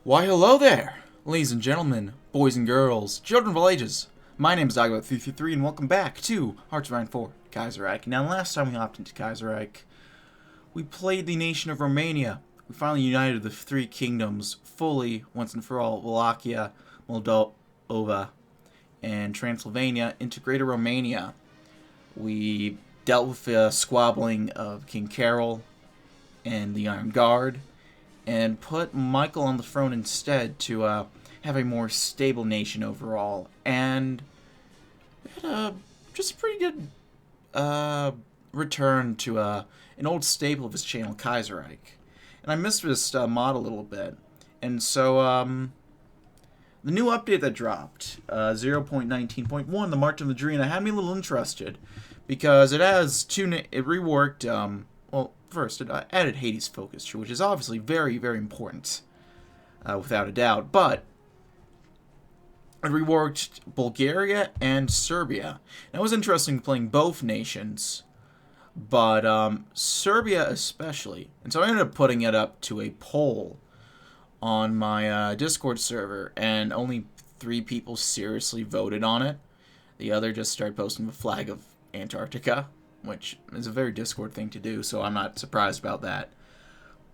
Why, hello there, ladies and gentlemen, boys and girls, children of all ages. My name is DB333, and welcome back to Hearts of Iron 4, Kaiserreich. Now, last time we hopped into Kaiserreich, we played the nation of Romania. We finally united the three kingdoms fully, once and for all, Wallachia, Moldova, and Transylvania into Greater Romania. We dealt with the squabbling of King Carol and the Iron Guard, and put Michael on the throne instead to have a more stable nation overall. And we had just a pretty good return to an old staple of his channel, Kaiserreich. And I missed this mod a little bit. And so the new update that dropped, 0.19.1, the March of the Drina, had me a little interested because it has it reworked. Well, first, it added Hades focus, which is obviously very, very important, without a doubt. But it reworked Bulgaria and Serbia. Now, it was interesting playing both nations, but Serbia especially. And so I ended up putting it up to a poll on my Discord server, and only 3 people seriously voted on it. The other just started posting the flag of Antarctica, which is a very Discord thing to do, so I'm not surprised about that.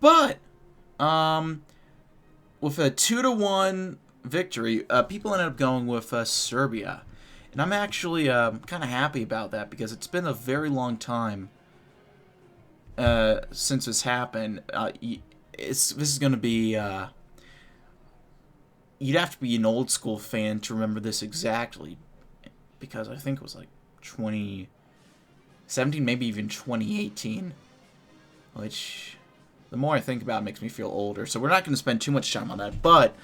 But with a 2-1 victory, people ended up going with Serbia. And I'm actually kind of happy about that, because it's been a very long time since this happened. This is going to be... you'd have to be an old school fan to remember this exactly, because I think it was like 2017, maybe even 2018, which the more I think about it makes me feel older, so we're not going to spend too much time on that. But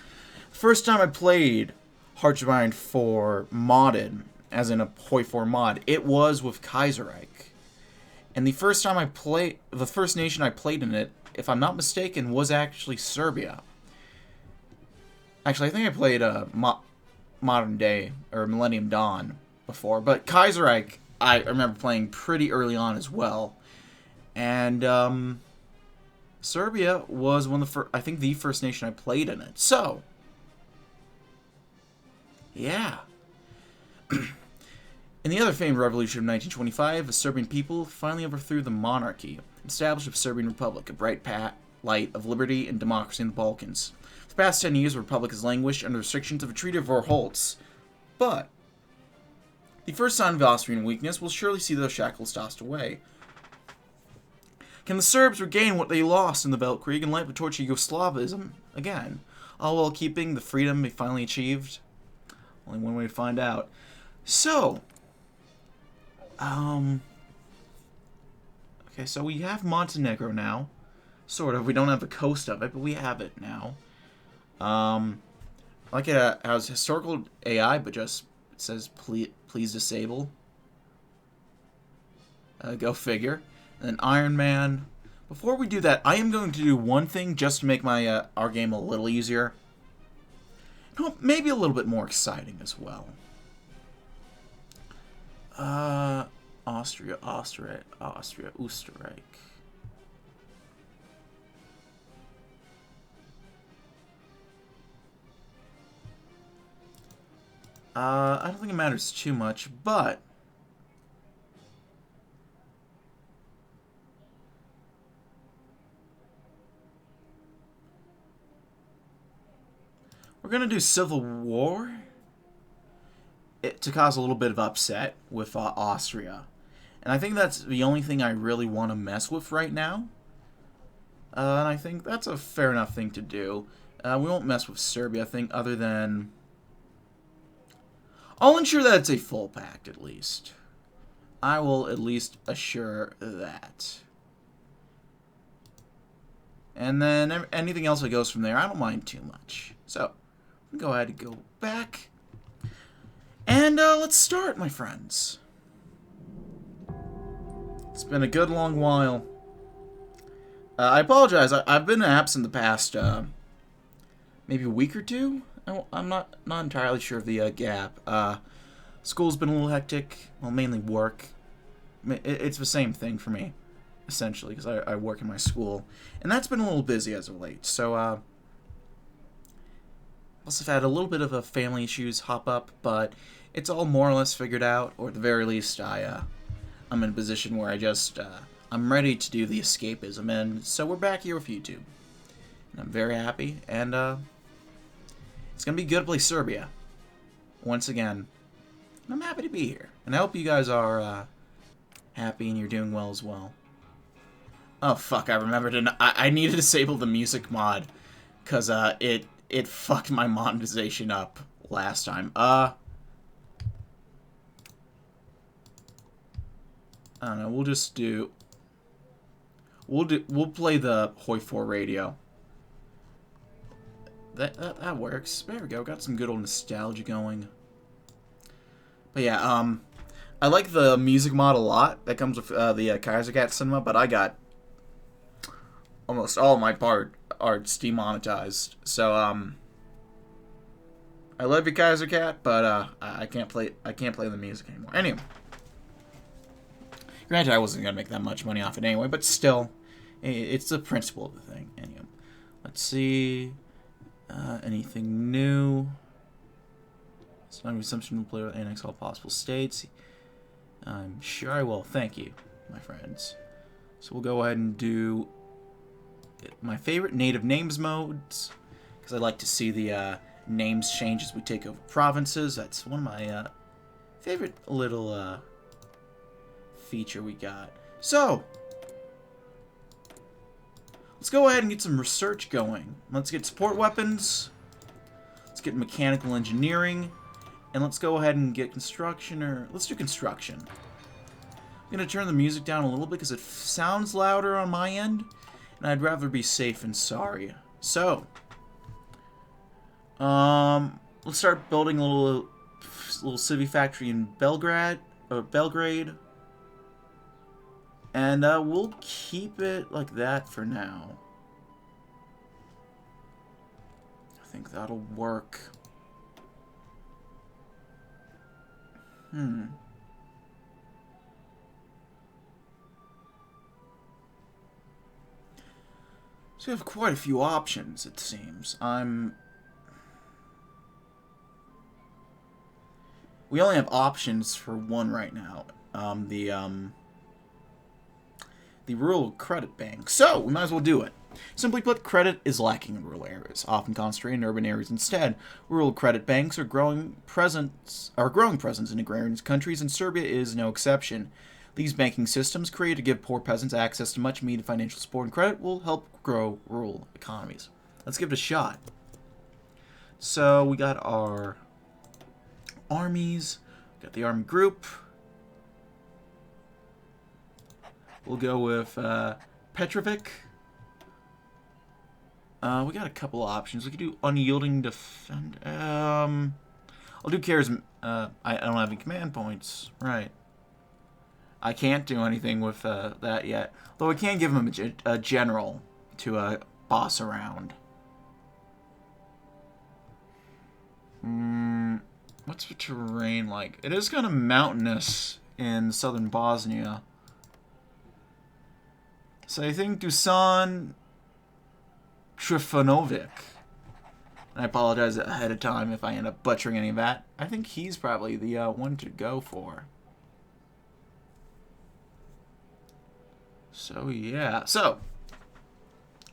first time I played Hearts of Iron 4 modded, as in a HoI 4 mod, it was with Kaiserreich. And the first time I played, the first nation I played in it, if I'm not mistaken, was actually Serbia. Actually, I think I played Modern Day, or Millennium Dawn before, but Kaiserreich I remember playing pretty early on as well. And Serbia was one of the first, I think the first nation I played in it. So, yeah. In the other famed revolution of 1925, the Serbian people finally overthrew the monarchy, established a Serbian republic, a bright light of liberty and democracy in the Balkans. For the past 10 years, the republic has languished under restrictions of a Treaty of Verholtz, but the first sign of Austrian weakness will surely see those shackles tossed away. Can the Serbs regain what they lost in the Weltkrieg and light the torch of Yugoslavism again, all while keeping the freedom they finally achieved? Only one way to find out. So, okay, so we have Montenegro now. Sort of. We don't have the coast of it, but we have it now. Like it has historical AI, but just it says please disable. Go figure. And then Iron Man. Before we do that, I am going to do one thing just to make my our game a little easier. No, maybe a little bit more exciting as well. Austria, Österreich. I don't think it matters too much, but we're going to do Civil War to cause a little bit of upset with Austria. And I think that's the only thing I really want to mess with right now. And I think that's a fair enough thing to do. We won't mess with Serbia, I think, other than I'll ensure that it's a full pact, at least. I will at least assure that. And then anything else that goes from there, I don't mind too much. So, go ahead and go back. And let's start, my friends. It's been a good long while. I apologize. I've been absent the past, maybe a week or two? I'm not entirely sure of the gap. School's been a little hectic. Well, mainly work. It's the same thing for me, essentially, because I work in my school. And that's been a little busy as of late. So, Plus, I've had a little bit of a family issues hop up, but it's all more or less figured out, or at the very least, I'm in a position where I'm ready to do the escapism, and so we're back here with YouTube. And I'm very happy, and it's gonna be good to play Serbia once again. And I'm happy to be here, and I hope you guys are happy and you're doing well as well. Oh fuck! I remembered, I need to disable the music mod because it fucked my monetization up last time. I don't know. We'll play the HoI 4 radio. That works. There we go. Got some good old nostalgia going. But yeah, I like the music mod a lot. That comes with the Kaiserreich cinema, but I got almost all my arts demonetized. So I love you, Kaiserreich, but I can't play the music anymore. Anyway. Granted, I wasn't gonna make that much money off it anyway, but still, it's the principle of the thing. Anyway, let's see. Anything new? It's not an assumption to play with annex all possible states. I'm sure I will. Thank you, my friends. So we'll go ahead and do my favorite native names modes, because I like to see the names change as we take over provinces. That's one of my favorite little feature we got. So let's go ahead and get some research going. Let's get support weapons. Let's get mechanical engineering. And let's go ahead and get construction, or let's do construction. I'm going to turn the music down a little bit because it sounds louder on my end, and I'd rather be safe than sorry. So, let's start building a little city factory in Belgrade. And we'll keep it like that for now. I think that'll work. So we have quite a few options, it seems. We only have options for one right now. The rural credit bank. So, we might as well do it. Simply put, credit is lacking in rural areas, often concentrated in urban areas instead. Rural credit banks are growing presence in agrarian countries, and Serbia is no exception. These banking systems, created to give poor peasants access to much needed financial support and credit, will help grow rural economies. Let's give it a shot. So, we got our armies, got the army group. We'll go with Petrovic. We got a couple of options. We could do unyielding defend. I'll do charisma. I don't have any command points. Right. I can't do anything with that yet. Though I can give him a general to boss around. What's the terrain like? It is kind of mountainous in southern Bosnia. So I think Dusan Trifanovic. And I apologize ahead of time if I end up butchering any of that. I think he's probably the one to go for. So yeah. So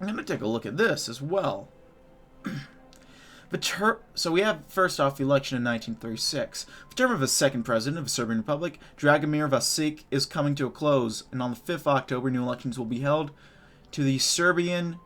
I'm going to take a look at this as well. So we have, first off, the election in 1936. The term of the second president of the Serbian Republic, Dragomir Vasic, is coming to a close, and on the 5th of October, new elections will be held to the Serbian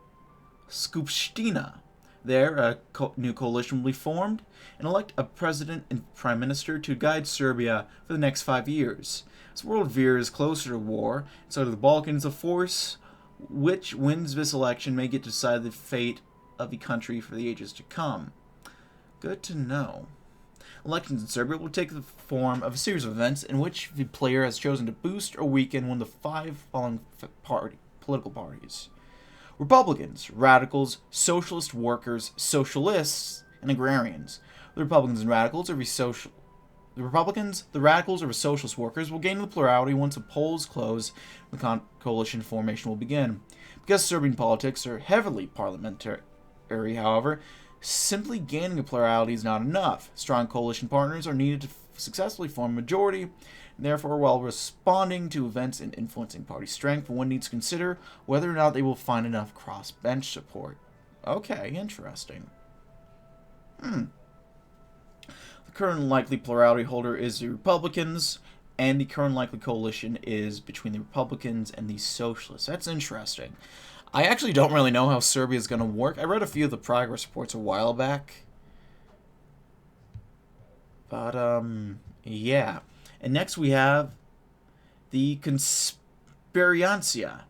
Skupština. There, a new coalition will be formed and elect a president and prime minister to guide Serbia for the next 5 years. As the world veers closer to war, so do the Balkans, a force which wins this election may get to decide the fate of the country for the ages to come. Good to know. Elections in Serbia will take the form of a series of events in which the player has chosen to boost or weaken one of the 5 following political parties: Republicans, Radicals, Socialist Workers, Socialists, and Agrarians. The Republicans, the Radicals, or the Socialist Workers will gain the plurality once the polls close. The coalition formation will begin. Because Serbian politics are heavily parliamentary, however, Simply gaining a plurality is not enough. Strong coalition partners are needed to successfully form a majority. Therefore, while responding to events and influencing party strength, one needs to consider whether or not they will find enough cross-bench support. Okay, interesting. The current likely plurality holder is the Republicans, and the current likely coalition is between the Republicans and the Socialists. That's interesting. I actually don't really know how Serbia is going to work. I read a few of the progress reports a while back. But, yeah. And next we have the Conspirancia.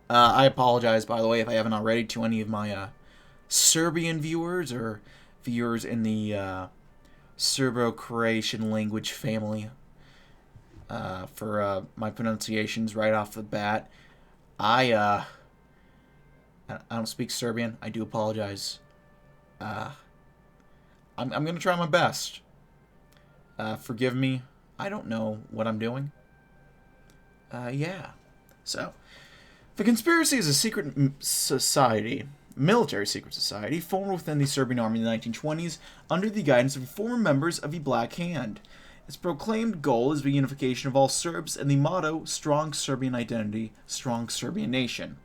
I apologize, by the way, if I haven't already, to any of my Serbian viewers or viewers in the Serbo-Croatian language family for my pronunciations right off the bat. I don't speak Serbian. I do apologize. I'm going to try my best. Forgive me. I don't know what I'm doing. Yeah. So, the Conspiracy is a secret society, military secret society, formed within the Serbian army in the 1920s under the guidance of former members of the Black Hand. Its proclaimed goal is the unification of all Serbs, and the motto, Strong Serbian Identity, Strong Serbian Nation.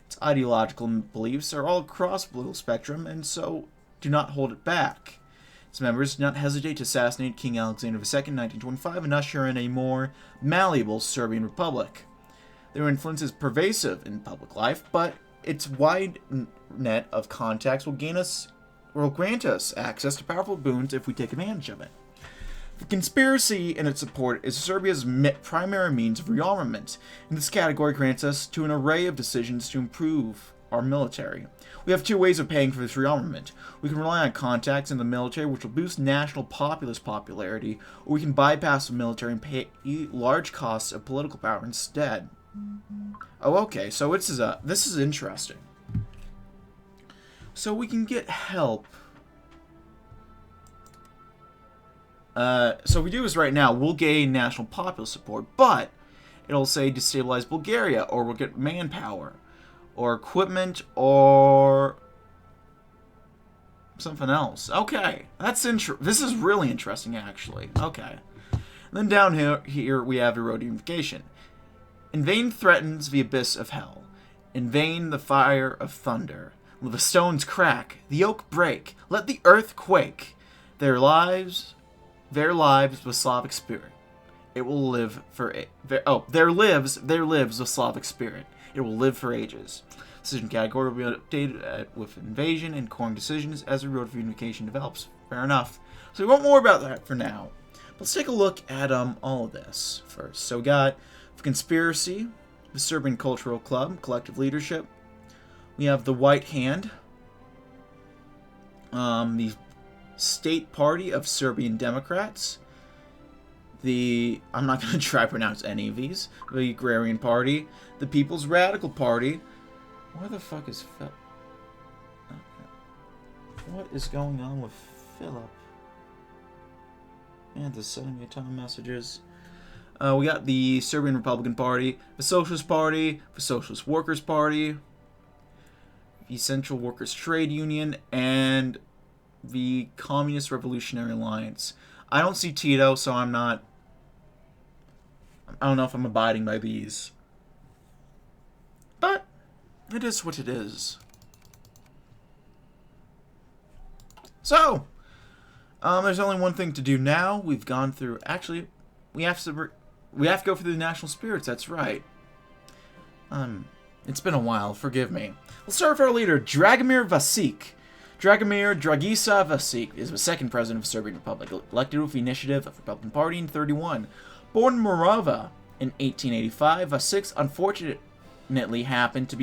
Its ideological beliefs are all across the political spectrum, and so do not hold it back. Its members do not hesitate to assassinate King Alexander II in 1925 and usher in a more malleable Serbian republic. Their influence is pervasive in public life, but its wide net of contacts will grant us access to powerful boons if we take advantage of it. The Conspiracy and its support is Serbia's primary means of rearmament, and this category grants us to an array of decisions to improve our military. We have two ways of paying for this rearmament. We can rely on contacts in the military, which will boost national populist popularity, or we can bypass the military and pay large costs of political power instead. Oh, okay, so this is interesting. So we can get help. So if we do this right now, we'll gain national popular support, but it'll say destabilize Bulgaria, or we'll get manpower, or equipment, or something else. Okay, this is really interesting, actually. Okay. And then down here we have road unification. In vain threatens the abyss of hell. In vain the fire of thunder. Let the stones crack, the oak break, let the earth quake. There lives the Slavic spirit. It will live for there lives the Slavic spirit. It will live for ages. Decision category will be updated with invasion and coring decisions as the road of unification develops. Fair enough. So we want more about that for now. Let's take a look at all of this first. So we got the Conspiracy, the Serbian Cultural Club, collective leadership. We have the White Hand, the State Party of Serbian Democrats, I'm not going to try to pronounce any of these, the Agrarian Party, the People's Radical Party. Where the fuck is Philip? Okay. What is going on with Philip? And they're sending me a ton of messages. We got the Serbian Republican Party, the Socialist Party, the Socialist Workers' Party, the Central Workers' Trade Union, and the Communist Revolutionary Alliance. I don't see Tito, so I don't know if I'm abiding by these. But it is what it is. So, there's only one thing to do now. We've gone through. Actually, we have to go through the national spirits. That's right. It's been a while. Forgive me. Let's start with our leader, Dragomir Vasic. Dragomir Dragiša Vasic is the second president of the Serbian Republic, elected with the initiative of the Republican Party in 1931. Born in Morava in 1885, Vasic unfortunately happened to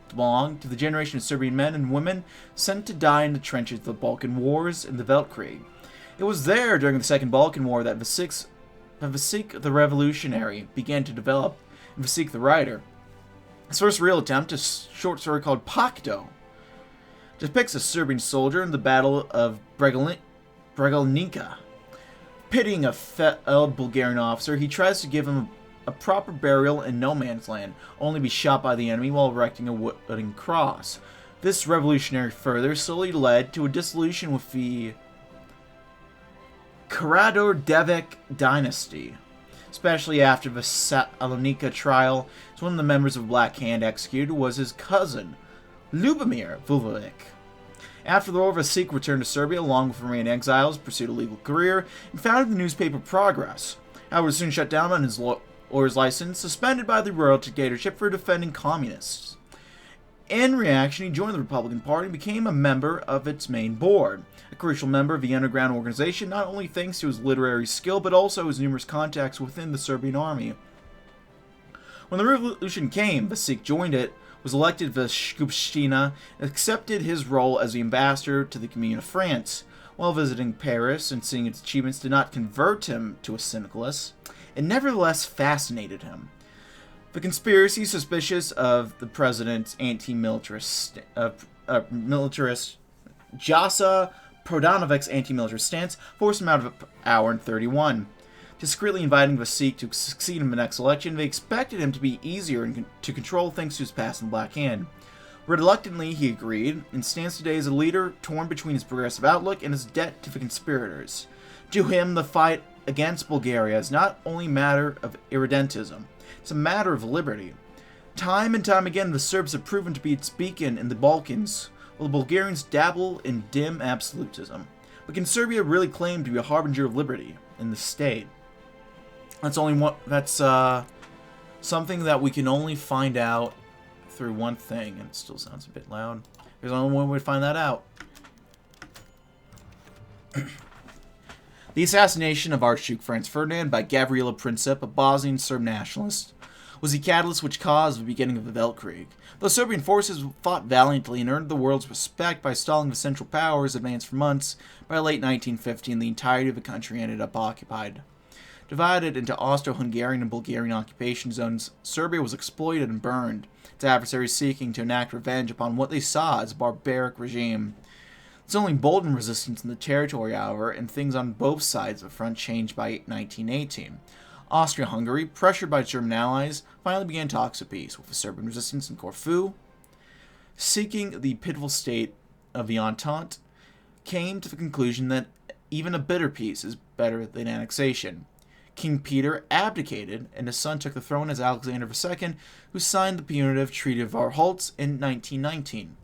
belong to the generation of Serbian men and women sent to die in the trenches of the Balkan Wars and the Weltkrieg. It was there, during the Second Balkan War, that Vasic the Revolutionary began to develop, and Vasic the Writer. His first real attempt, a short story called Pakto, depicts a Serbian soldier in the Battle of Bregalnica. Pitying a failed Bulgarian officer, he tries to give him a proper burial in no man's land, only be shot by the enemy while erecting a wooden cross. This revolutionary further slowly led to a dissolution with the Karađorđević dynasty, especially after the Salonika trial, as one of the members of Black Hand executed was his cousin, Ljubomir Vujović. After the war, Vasik returned to Serbia along with Romanian exiles, pursued a legal career, and founded the newspaper Progress. However, soon shut down on his lawyer's license, suspended by the royal dictatorship for defending communists. In reaction, he joined the Republican Party and became a member of its main board, a crucial member of the underground organization not only thanks to his literary skill, but also his numerous contacts within the Serbian army. When the revolution came, Vasik joined it, was elected to the Skupština, and accepted his role as the ambassador to the Commune of France. While visiting Paris and seeing its achievements did not convert him to a syndicalist, it nevertheless fascinated him. The conspiracy suspicious of the president's anti-militarist Jasa Prodanovic's anti-militarist stance forced him out of power in 1931. Discreetly inviting Vasik to succeed in the next election, they expected him to be easier to control thanks to his past in the Black Hand. Reluctantly, he agreed, and stands today as a leader torn between his progressive outlook and his debt to the conspirators. To him, the fight against Bulgaria is not only a matter of irredentism, it's a matter of liberty. Time and time again, the Serbs have proven to be its beacon in the Balkans, while the Bulgarians dabble in dim absolutism. But can Serbia really claim to be a harbinger of liberty in the state? That's something that we can only find out through one thing, and it still sounds a bit loud. There's only one way to find that out. The assassination of Archduke Franz Ferdinand by Gavrila Princip, a Bosnian Serb nationalist, was the catalyst which caused the beginning of the Weltkrieg. The Serbian forces fought valiantly and earned the world's respect by stalling the Central Powers' advance for months. By late 1915, the entirety of the country ended up occupied. Divided into Austro-Hungarian and Bulgarian occupation zones, Serbia was exploited and burned, its adversaries seeking to enact revenge upon what they saw as a barbaric regime. This only emboldened resistance in the territory, however, and things on both sides of the front changed by 1918. Austria-Hungary, pressured by German allies, finally began talks of peace, with the Serbian resistance in Corfu, seeking the pitiful state of the Entente, came to the conclusion that even a bitter peace is better than annexation. King Peter abdicated, and his son took the throne as Alexander II, who signed the punitive Treaty of Arholz in 1919.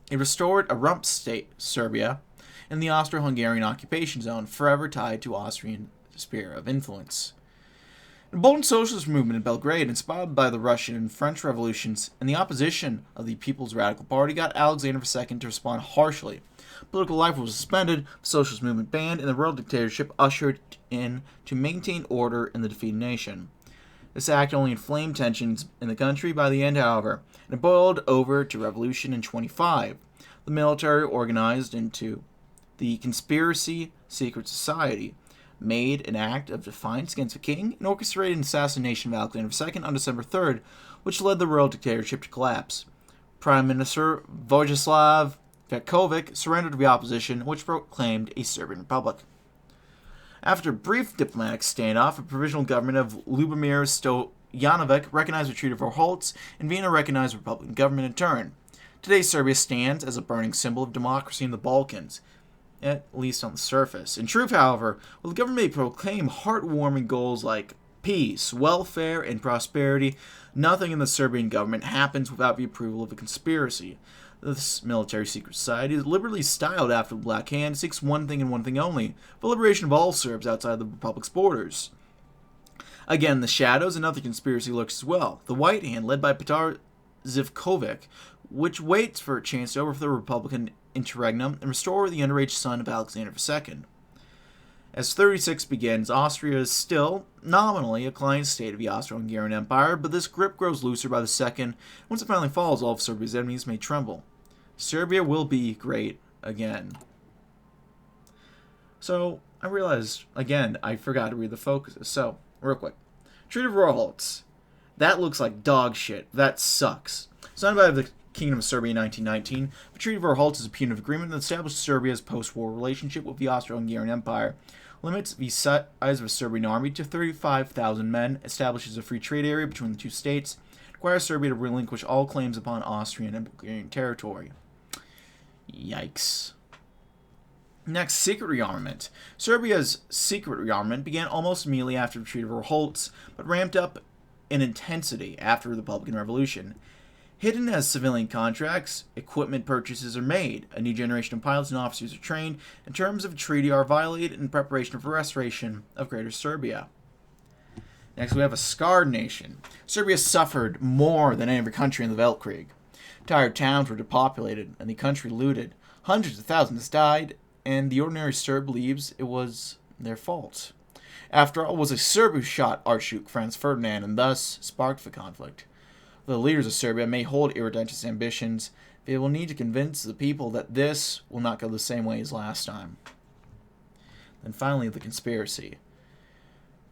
It restored a rump state, Serbia, in the Austro-Hungarian occupation zone, forever tied to Austrian sphere of influence. An emboldened socialist movement in Belgrade, inspired by the Russian and French revolutions and the opposition of the People's Radical Party, got Alexander II to respond harshly. Political life was suspended, the socialist movement banned, and the royal dictatorship ushered in to maintain order in the defeated nation. This act only inflamed tensions in the country. By the end, however, and it boiled over to revolution in 1925. The military, organized into the Conspiracy Secret Society, made an act of defiance against the king and orchestrated an assassination of Alexander II on December 3rd, which led the royal dictatorship to collapse. Prime Minister Vojislav Vuković surrendered to the opposition, which proclaimed a Serbian republic. After a brief diplomatic standoff, a provisional government of Ljubomir Stojanović recognized the Treaty of Arholz, and Vienna recognized the Republican government in turn. Today, Serbia stands as a burning symbol of democracy in the Balkans, at least on the surface. In truth, however, while the government may proclaim heartwarming goals like peace, welfare, and prosperity, nothing in the Serbian government happens without the approval of a conspiracy. This military secret society, liberally styled after the Black Hand, seeks one thing and one thing only: the liberation of all Serbs outside the Republic's borders. Again, the shadows, another conspiracy lurks as well. The White Hand, led by Petar Zivkovic, which waits for a chance to overthrow the Republican interregnum and restore the underage son of Alexander II. As 36 begins, Austria is still, nominally, a client state of the Austro-Hungarian Empire, but this grip grows looser by the second. Once it finally falls, all of Serbia's enemies may tremble. Serbia will be great again. So, I realized, again, I forgot to read the focuses. So, real quick. Treaty of Arholz. That looks like dog shit. That sucks. Signed by the Kingdom of Serbia in 1919, the Treaty of Arholz is a punitive agreement that established Serbia's post-war relationship with the Austro-Hungarian Empire, limits the size of a Serbian army to 35,000 men, establishes a free trade area between the two states, requires Serbia to relinquish all claims upon Austrian and Bulgarian territory. Yikes. Next, secret rearmament. Serbia's secret rearmament began almost immediately after the Treaty of Rholtz, but ramped up in intensity after the Republican Revolution. Hidden as civilian contracts, equipment purchases are made, a new generation of pilots and officers are trained, and terms of a treaty are violated in preparation for restoration of Greater Serbia. Next, we have a scarred nation. Serbia suffered more than any other country in the Weltkrieg. Entire towns were depopulated, and the country looted. Hundreds of thousands died, and the ordinary Serb believes it was their fault. After all, it was a Serb who shot Archduke Franz Ferdinand and thus sparked the conflict. The leaders of Serbia may hold irredentist ambitions, they will need to convince the people that this will not go the same way as last time. And finally, the conspiracy.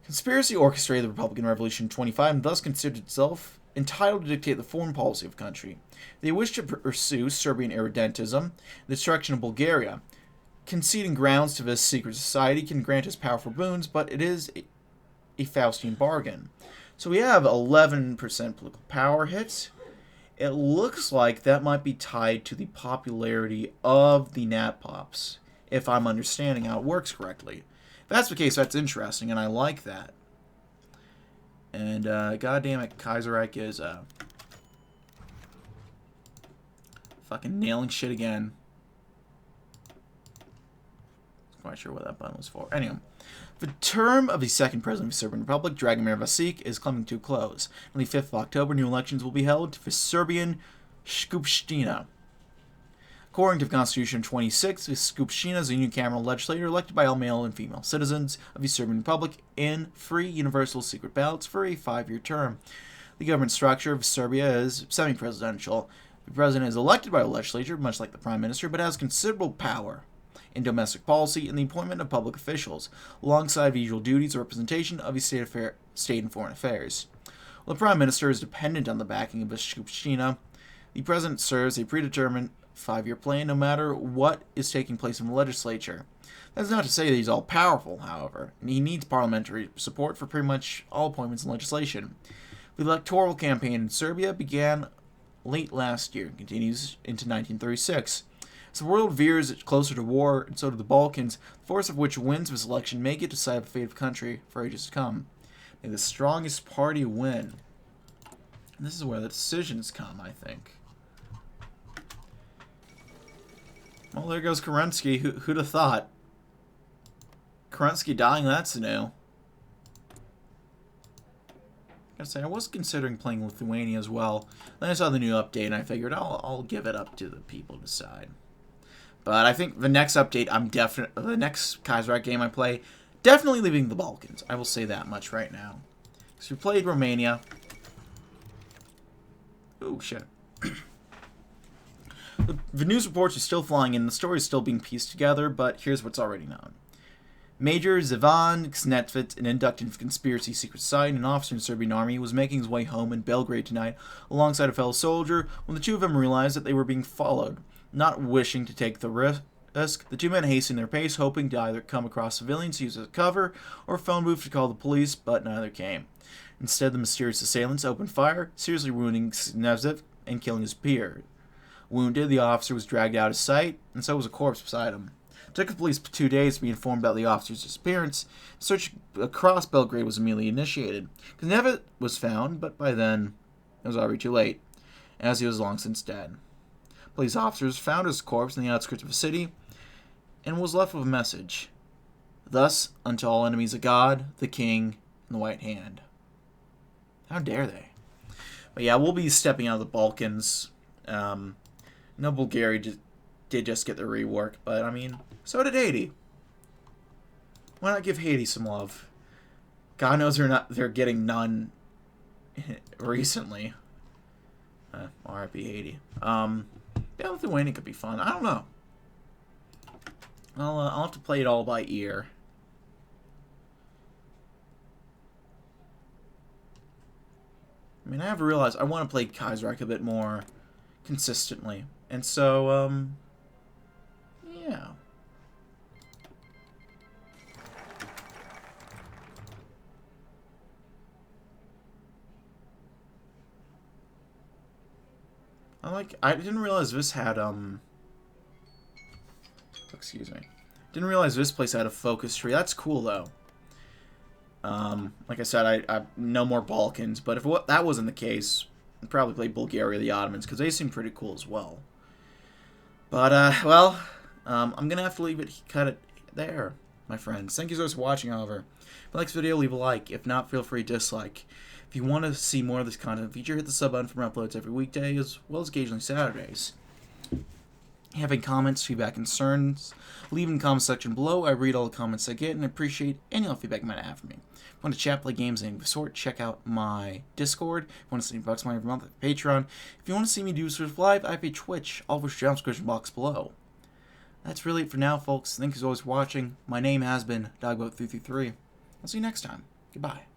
Conspiracy orchestrated the Republican Revolution in 25 and thus considered itself entitled to dictate the foreign policy of the country. They wished to pursue Serbian irredentism, the destruction of Bulgaria. Conceding grounds to this secret society can grant us powerful boons, but it is a Faustian bargain. So we have 11% political power hits. It looks like that might be tied to the popularity of the NatPops, if I'm understanding how it works correctly. If that's the case, that's interesting, and I like that. And, goddammit, Kaiserreich is, fucking nailing shit again. Quite sure what that button was for. Anyway, the term of the second president of the Serbian Republic, Dragomir Vasic, is coming to a close. On the 5th of October, new elections will be held for Serbian Skupština. According to the Constitution of 26, the Skupština is a unicameral legislature elected by all male and female citizens of the Serbian Republic in free, universal, secret ballots for a 5-year term. The government structure of Serbia is semi-presidential. The president is elected by the legislature, much like the prime minister, but has considerable power in domestic policy and the appointment of public officials, alongside the usual duties of representation of the state and foreign affairs. While the prime minister is dependent on the backing of the Skupština, the president serves a predetermined 5-year plan no matter what is taking place in the legislature. That's not to say that he's all-powerful, however, and he needs parliamentary support for pretty much all appointments and legislation. The electoral campaign in Serbia began late last year and continues into 1936. As the world veers closer to war, and so do the Balkans, the force of which wins this election may get to decide the fate of the country for ages to come. May the strongest party win. And this is where the decisions come, I think. Well, there goes Kerensky. Who'd have thought? Kerensky dying, that's new. Gotta say, I was considering playing Lithuania as well. Then I saw the new update, and I figured I'll give it up to the people to decide. But I think the next update, the next Kaiserreich game I play, definitely leaving the Balkans. I will say that much right now. So we played Romania. Oh, shit. The news reports are still flying in, the story is still being pieced together, but here's what's already known. Major Zivan Ksnetvit, an inducted of conspiracy secret society and an officer in the Serbian army, was making his way home in Belgrade tonight alongside a fellow soldier when the two of them realized that they were being followed. Not wishing to take the risk, the two men hastened their pace, hoping to either come across civilians to use as cover or a phone booth to call the police, but neither came. Instead, the mysterious assailants opened fire, seriously wounding Ksnetvit and killing his peer. Wounded, the officer was dragged out of sight, and so was a corpse beside him. It took the police 2 days to be informed about the officer's disappearance. A search across Belgrade was immediately initiated. Ksnetvit was found, but by then it was already too late, as he was long since dead. Police officers found his corpse in the outskirts of a city, and was left with a message. Thus, unto all enemies of God, the King, and the White Hand. How dare they? But yeah, we'll be stepping out of the Balkans. No, Bulgaria did just get the rework, but I mean, so did Haiti. Why not give Haiti some love? God knows they're getting none recently. R.I.P. Haiti. Yeah, Lithuania could be fun. I don't know. I'll have to play it all by ear. I mean, I have realized I want to play Kaiserreich a bit more consistently. And so, yeah. I didn't realize this had, excuse me. Didn't realize this place had a focus tree. That's cool, though. Like I said, I no more Balkans, but if that wasn't the case, I'd probably play Bulgaria, the Ottomans, because they seem pretty cool as well. But, well, I'm gonna have to cut it there, my friends. Thank you so much for watching, however. If you like this video, leave a like. If not, feel free to dislike. If you want to see more of this content feature, hit the sub button for more uploads every weekday, as well as occasionally Saturdays. Having comments, feedback, concerns, leave in the comment section below. I read all the comments I get and appreciate any feedback you might have for me. If you want to chat, play games, anything of the sort, check out my Discord. If you want to see me bucks money every month, I have Patreon. If you want to see me do this live, I have Twitch, all of which down in the description box below. That's really it for now, folks. Thank you as always for watching. My name has been DB333. I'll see you next time. Goodbye.